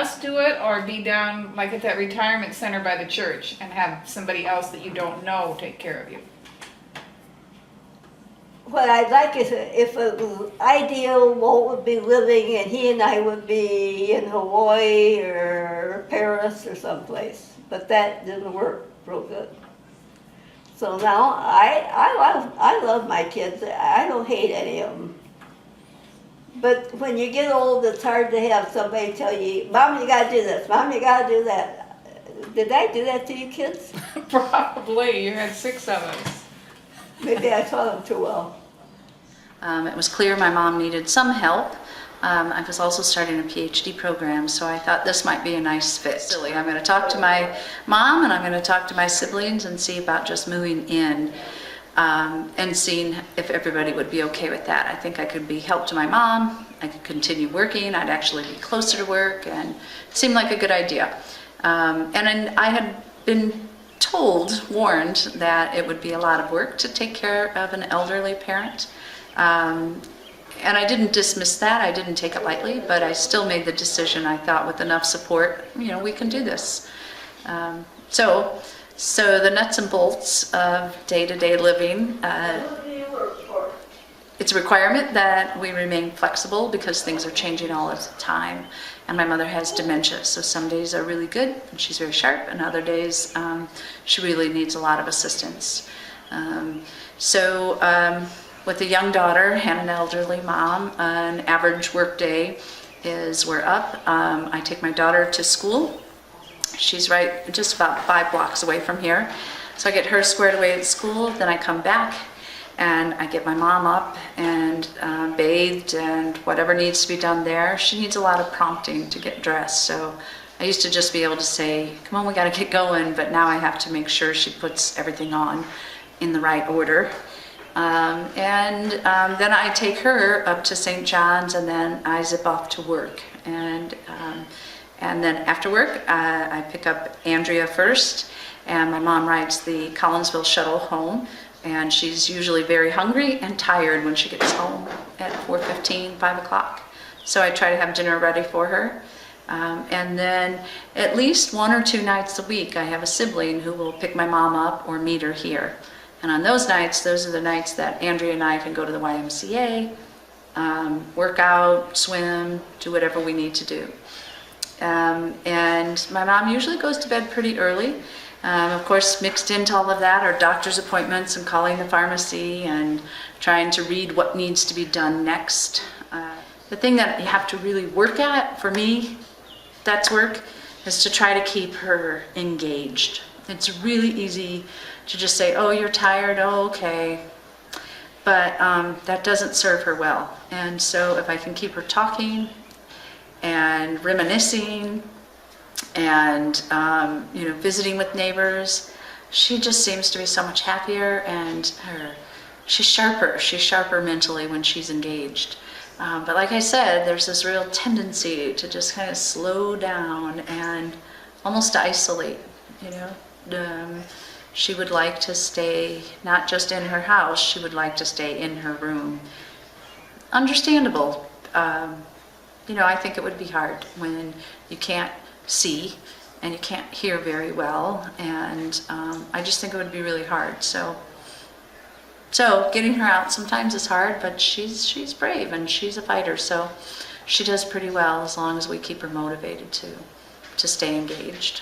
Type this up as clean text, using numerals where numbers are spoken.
us do it or be down like at that retirement center by the church and have somebody else that you don't know take care of you? What I'd like is if it was ideal, Walt would be living and he and I would be in Hawaii or Paris or someplace. But that didn't work real good. So now I love my kids. I don't hate any of them. But when you get old, it's hard to have somebody tell you, Mom, you gotta do this, Mom, you gotta do that. Did I do that to you kids? Probably. You had 6 of us. Maybe I taught them too well. It was clear my mom needed some help. I was also starting a PhD program, so I thought this might be a nice fit. Silly. I'm going to talk to my mom and I'm going to talk to my siblings and see about just moving in and seeing if everybody would be okay with that. I think I could be help to my mom. I could continue working. I'd actually be closer to work, and it seemed like a good idea. And then I had been warned that it would be a lot of work to take care of an elderly parent. And I didn't dismiss that. I didn't take it lightly, but I still made the decision. I thought with enough support, we can do this. So the nuts and bolts of day-to-day living, Who do you work for? it's a requirement that we remain flexible because things are changing all of the time. And my mother has dementia, so some days are really good and she's very sharp, and other days she really needs a lot of assistance. With a young daughter and an elderly mom, an average work day is we're up. I take my daughter to school. She's right just about 5 blocks away from here. So I get her squared away at school, then I come back and I get my mom up and bathed and whatever needs to be done there. She needs a lot of prompting to get dressed. So I used to just be able to say, come on, we gotta get going, but now I have to make sure she puts everything on in the right order. Then I take her up to St. John's, and then I zip off to work. And then after work, I pick up Andrea first, and my mom rides the Collinsville shuttle home, and she's usually very hungry and tired when she gets home at 4:15, 5 o'clock. So I try to have dinner ready for her. And then at least 1 or 2 nights a week, I have a sibling who will pick my mom up or meet her here. And on those nights, those are the nights that Andrea and I can go to the YMCA, work out, swim, do whatever we need to do. And my mom usually goes to bed pretty early. Of course, mixed into all of that are doctor's appointments and calling the pharmacy and trying to read what needs to be done next. The thing that you have to really work at, for me, that's work, is to try to keep her engaged. It's really easy to just say, oh, you're tired, oh, okay. But that doesn't serve her well. And so if I can keep her talking and reminiscing and visiting with neighbors, she just seems to be so much happier, and she's sharper mentally when she's engaged. But like I said, there's this real tendency to just kind of slow down and almost isolate, She would like to stay not just in her house, she would like to stay in her room. Understandable. I think it would be hard when you can't see and you can't hear very well, and I just think it would be really hard. So getting her out sometimes is hard, but she's brave and she's a fighter, so she does pretty well as long as we keep her motivated to stay engaged.